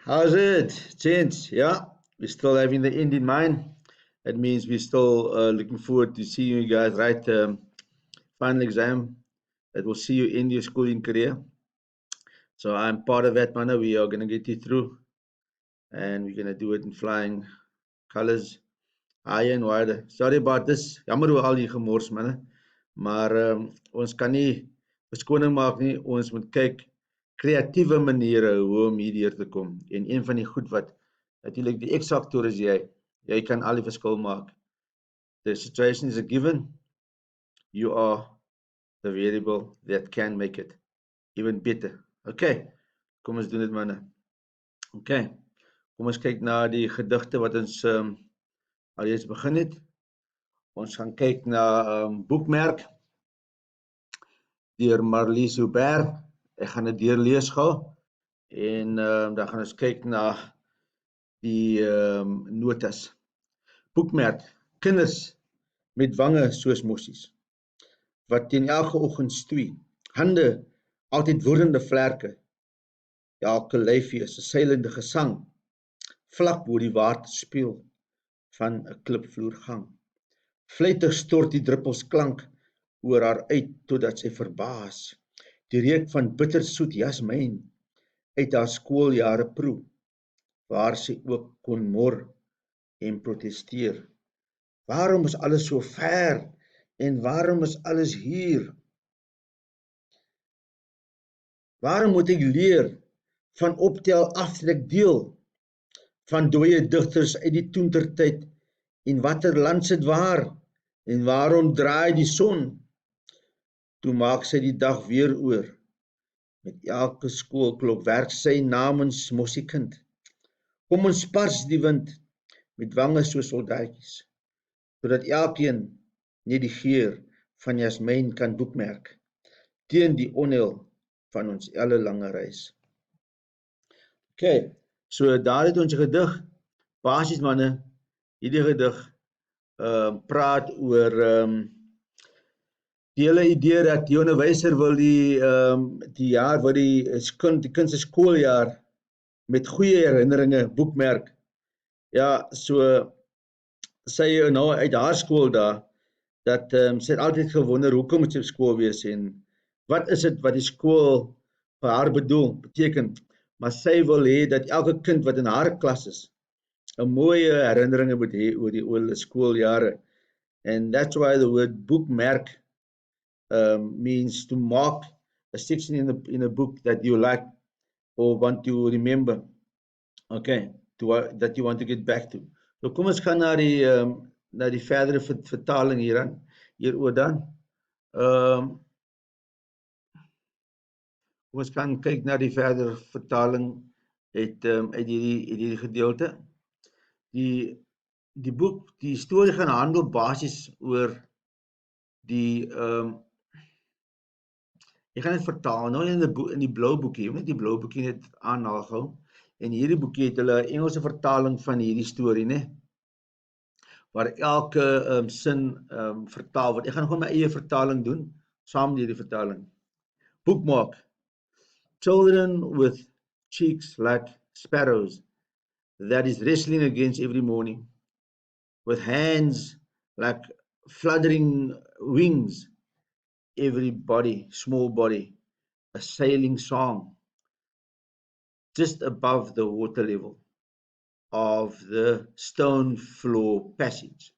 How's it? Gents, yeah, we're still having the end in mind. That means we're still looking forward to seeing you guys write final exam that will see you in your schooling career. So I'm part of that, man. We are going to get you through and we're going to do it in flying colors, higher and wider. Sorry about this. Jammer hoe al die gemors, man. Maar ons kan nie verskoning maak nie. Ons moet kyk kreatiewe maniere hoe om hierdeur te kom. En een van die goed wat natuurlik die X-faktor is jy. Jy kan al die verskil maak. The situation is a given. You are the variable that can make it even better. Okay, kom ons doen dit manne. Okay, kom ons kyk na die gedigte wat ons al reeds begin het. Ons gaan kyk na Boekmerk deur Marlies Hubert. Ek gaan dit deurlees gou en dan gaan ons kyk na die notas. Boekmerk, kinders met wange soos mossies, wat teen elke oggend stoei, hande altyd woedende vlerke, elke lyfie is 'n seilende gesang, vlak bo die water speel van 'n klipvloergang. Vleitig stort die druppels klank oor haar uit, totdat sy verbaas, die reuk van bittersoet jasmijn uit haar skooljare proe, waar sy ook kon mor en protesteer. Waarom is alles so ver en waarom is alles hier? Waarom moet ek leer van optel, aftrek, deel van dooie digters uit die toentertyd en watter land sit waar en waarom draai die son? Toe maak sy die dag weer oor. Met elke skoolklok werk sy namens mossiekind. Kom ons pars die wind met wange soos soldaatjies, sodat elkeen net die geur van jasmijn kan boekmerk, teen die onheil van ons ellelange reis. Okay, so daar het ons gedig, basies manne, hierdie gedig praat oor die hele idee dat die onderwyser wil die jaar wat die kind se skooljaar met goeie herinneringe boekmerk. Ja, so sy nou uit haar skool daar, dat sy het altyd gewonder, hoekom moet sy op skool wees en wat is dit wat die skool vir haar beteken, maar sy wil hê dat elke kind wat in haar klas is, 'n mooie herinneringe moet hê oor die skooljare. And that's why the word bookmark means to mark a section in a book that you like or want to remember. Okay, that you want to get back to. So kom ons gaan na die verdere vertaling hieroor dan. Kom ons gaan kyk na die verdere vertaling uit hierdie gedeelte. Die boek, die storie gaan handel basies oor die jy gaan dit vertaal, nou in die blou boekie, jy moet die blou boekie net aanhaal gou, en hierdie boekie het hulle Engelse vertaling van hierdie storie, né? Waar elke sin vertaal word. Ek gaan gewoon my eie vertaling doen, saam met hierdie vertaling. Bookmark. Children with cheeks like sparrows, that is wrestling against every morning, with hands like fluttering wings, every body, small body, a sailing song, just above the water level of the stone floor passage.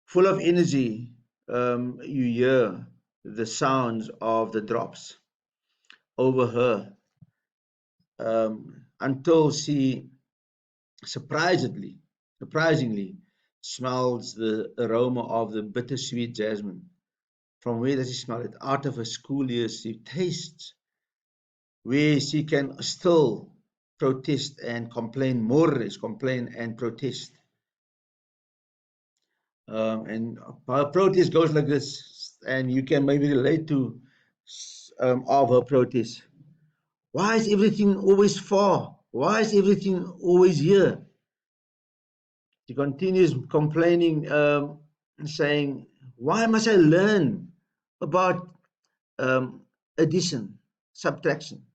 Full of energy, you hear the sounds of the drops over her, until she surprisingly smells the aroma of the bittersweet jasmine. From where does she smell it? Out of her school years she tastes, where she can still protest and complain, more is complain and protest. And her protest goes like this, and you can maybe relate to of her protest. Why is everything always far? Why is everything always here? She continues complaining, saying, why must I learn about addition, subtraction,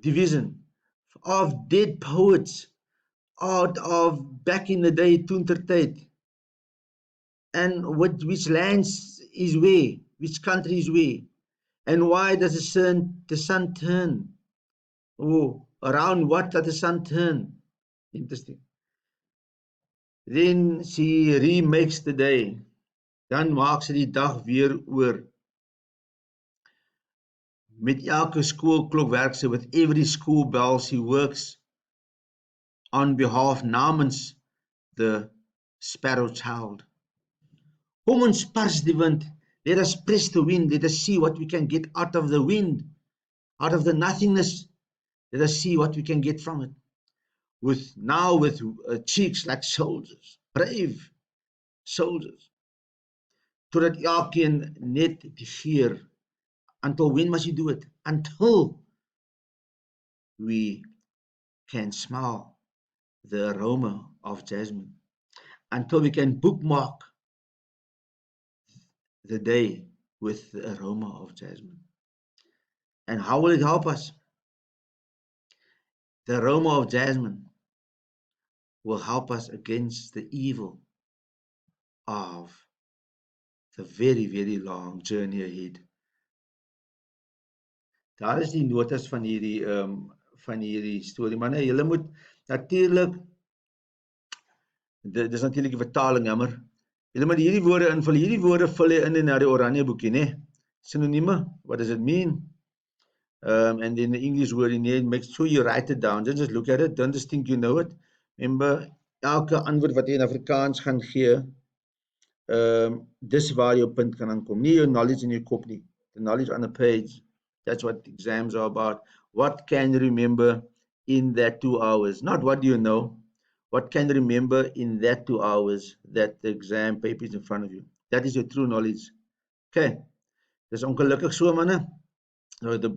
division of dead poets out of back in the day, Toentertyd. And which lands is where, which country is where, and why does the sun turn? Oh, around what does the sun turn? Interesting. Then she remakes the day. Dan maak sy die dag weer oor. Met elke skoolklok werk sy, with every school bell she works on behalf namens the sparrow child. Kom ons pars die wind. Let us press the wind. Let us see what we can get out of the wind, out of the nothingness. Let us see what we can get from it. With cheeks like soldiers, brave soldiers. Totdat elkeen net die geur. Until when must you do it? Until we can smell the aroma of jasmine. Until we can bookmark the day with the aroma of jasmine. And how will it help us? The aroma of jasmine will help us against the evil of the very, very long journey ahead. Daar is die notas van hierdie storie, maar nee, julle moet natuurlik, dit is natuurlik die vertaling, jammer, julle moet hierdie woorde invul, hierdie woorde vul jy in die oranje boekie, nee, synonieme, what does it mean? And then the English word in here, make sure you write it down, just look at it, don't just think you know it, remember, elke antwoord wat jy in Afrikaans gaan gee, dis waar jou punt kan aankom, nie jou knowledge in jou kop nie, the knowledge on the page. That's what exams are about. What can you remember in that 2 hours? Not what do you know. What can you remember in that 2 hours that the exam paper is in front of you? That is your true knowledge. Okay. Dis ongelukkig so, manne. So the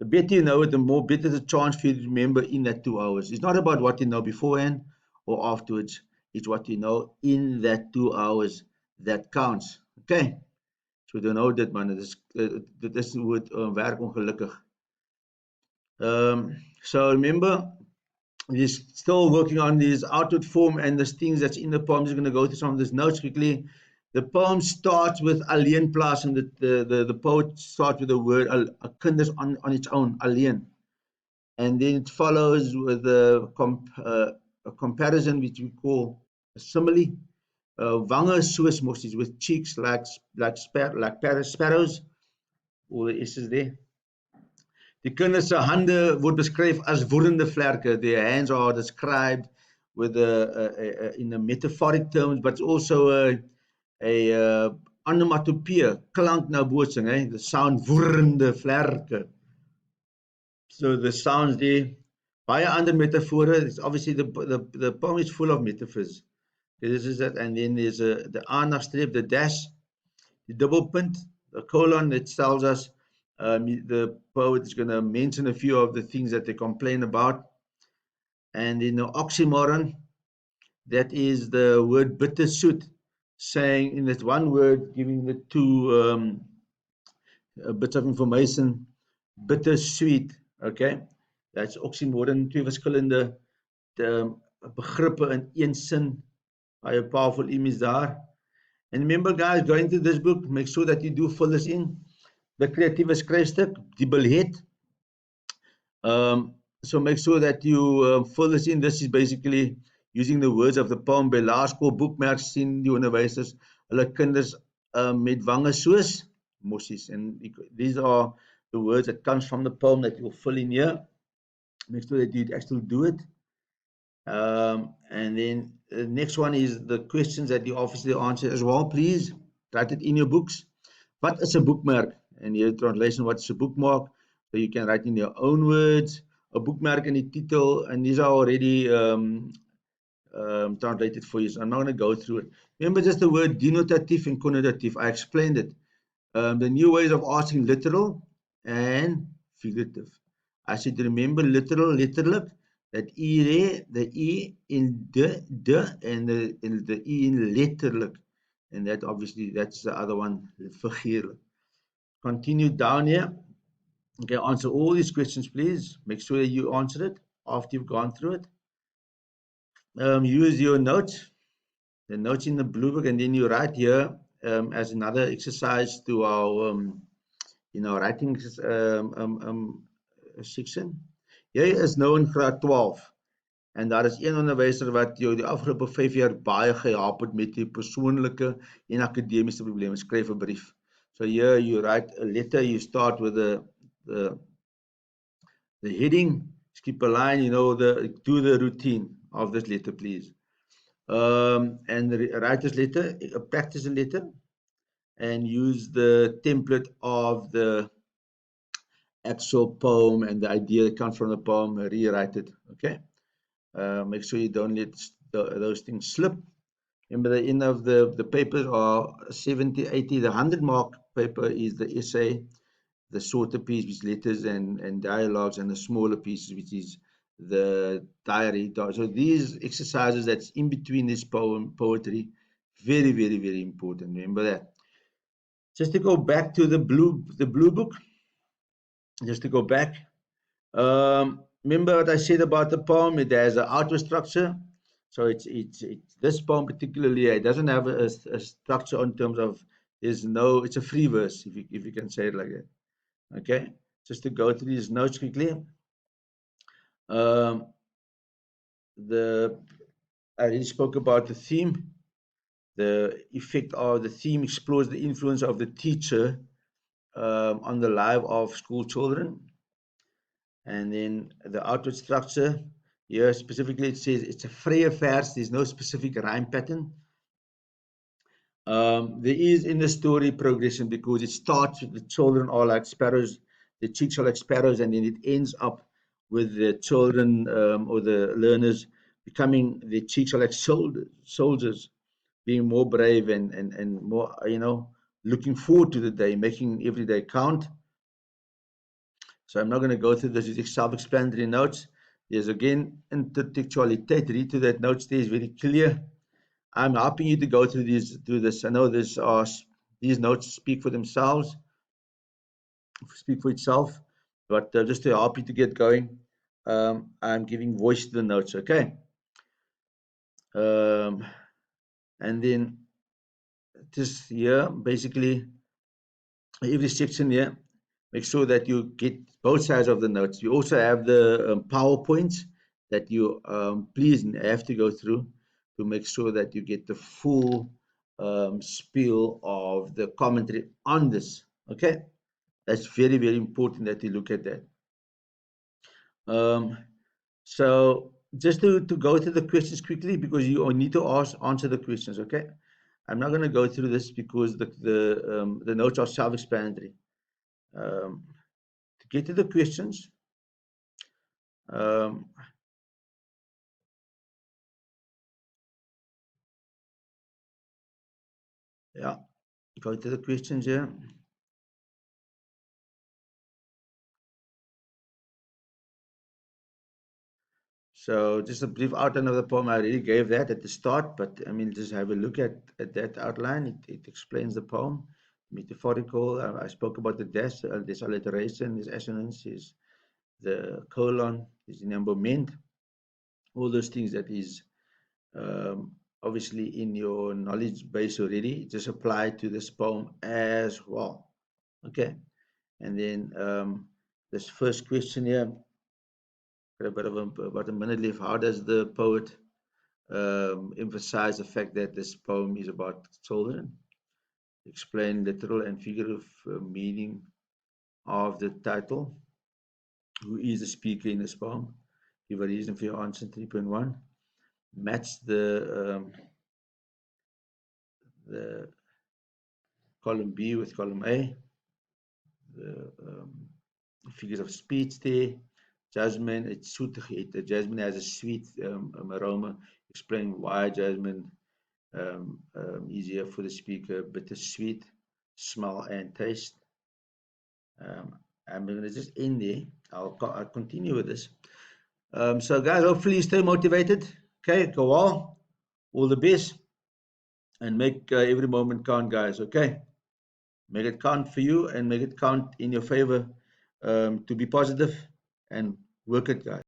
better you know it, the more better the chance for you to remember in that 2 hours. It's not about what you know beforehand or afterwards. It's what you know in that 2 hours that counts. Okay. So dan hou dit man, dit is hoe het werk ongelukkig. So remember, we're still working on this outward form and the things that's in the poem. We're going to go through some of these notes quickly. The poem starts with alleen plaas, and the poet starts with the word kinders on its own, alleen. And then it follows with a comparison which we call a simile. Wange soos mossies, with cheeks like sparrows. All the S's there. Die kinders se hande word beskryf as woedende vlerke. Their hands are described with in a metaphoric terms, but also a onomatopoeia, klanknabootsing, the sound woedende vlerke. So the sounds there. Baie ander metafore. It's obviously the poem is full of metaphors. This is that, and then there's the aandagstreep, the dash, the double punt, the colon that tells us the poet is going to mention a few of the things that they complain about. And then the oxymoron, that is the word bittersweet, saying in that one word, giving the two bits of information, bittersweet, okay? That's oxymoron, twee verskillende begrippe in een sin. A powerful image there. And remember, guys, going through this book, make sure that you do fill this in. The creative skryfstuk, die biljet. So make sure that you fill this in. This is basically using the words of the poem by laerskool Boekmerk sien die onderwysers hulle kinders met wange soos mossies. And these are the words that comes from the poem that you will fill in here. Make sure that you actually do it. And then the next one is the questions that you obviously answer as well. Please write it in your books. What is a bookmark? And your translation, what's a bookmark? So you can write in your own words. A bookmark and the title, and these are already translated for you. So I'm not going to go through it. Remember just the word denotative and connotative. I explained it. The new ways of asking literal and figurative. I said remember literal, letterlijk. Dat I there, the I in de, and the I in letterlijk. And that obviously, that's the other one, figuurlijk. Continue down here. Okay, answer all these questions, please. Make sure that you answer it. after you've gone through it. Use your notes, the notes in the blue book, and then you write here as another exercise to our writing section. Jy is nou in graad 12 en daar is een onderwyser wat jou die afgelope 5 jaar baie gehelp het met die persoonlike en akademiese probleme. Skryf 'n brief. So here you write a letter, you start with the heading, skip a line, do the routine of this letter, please. And write this letter, practice a letter, and use the template of the actual poem and the idea that comes from the poem, rewrite it, okay? Make sure you don't let those things slip. Remember, the end of the papers are 70, 80, the 100-mark paper is the essay, the shorter piece, which is letters and dialogues, and the smaller pieces, which is the diary. So these exercises that's in between this poetry, very, very, very important. Remember that. Just to go back to the blue book, just to go back. Remember what I said about the poem? It has an outward structure. So it's this poem particularly, it doesn't have a structure in terms of it's a free verse, if you can say it like that. Okay, just to go through these notes quickly. I already spoke about the theme. The effect of the theme explores the influence of the teacher on the life of school children. And then the outward structure, here specifically it says it's a vrye vers, there's no specific rhyme pattern. There is in the story progression because it starts with the children are like sparrows, the chicks are like sparrows, and then it ends up with the children or the learners becoming, the chicks are like soldiers, being more brave and more, looking forward to the day, making every day count. So I'm not going to go through this, it's self-explanatory notes. There's again intertextualiteit. Read to that notes there is very clear. I'm helping you to go through this. I know these notes speak for themselves, speak for itself, but just to help you to get going, I'm giving voice to the notes, okay? And then just here, basically, every section here, make sure that you get both sides of the notes. You also have the PowerPoints that you please have to go through to make sure that you get the full spiel of the commentary on this. Okay, that's very, very important that you look at that. So just to go through the questions quickly, because you need to answer the questions. Okay, I'm not going to go through this because the notes are self-explanatory. To get to the questions, yeah, go to the questions here. So just a brief outline of the poem. I already gave that at the start, but I mean, just have a look at that outline. It explains the poem, metaphorical. I spoke about the dash, there's alliteration, there's assonance, there's the colon, there's the embodiment, all those things that is obviously in your knowledge base already, just apply to this poem as well. Okay, and then this first question here, got a bit of about a minute left. How does the poet emphasize the fact that this poem is about children? Explain literal and figurative meaning of the title. Who is the speaker in this poem? Give a reason for your answer. 3.1. Match the column B with column A. The figures of speech there. Jasmine, it's soetigheid. The jasmine has a sweet aroma. Explain why jasmine easier for the speaker, bittersweet, smell and taste. I'm going to just end there. I'll continue with this. So guys, hopefully you stay motivated. Okay, go on. All the best. And make every moment count, guys. Okay. Make it count for you and make it count in your favor to be positive and work it, guys.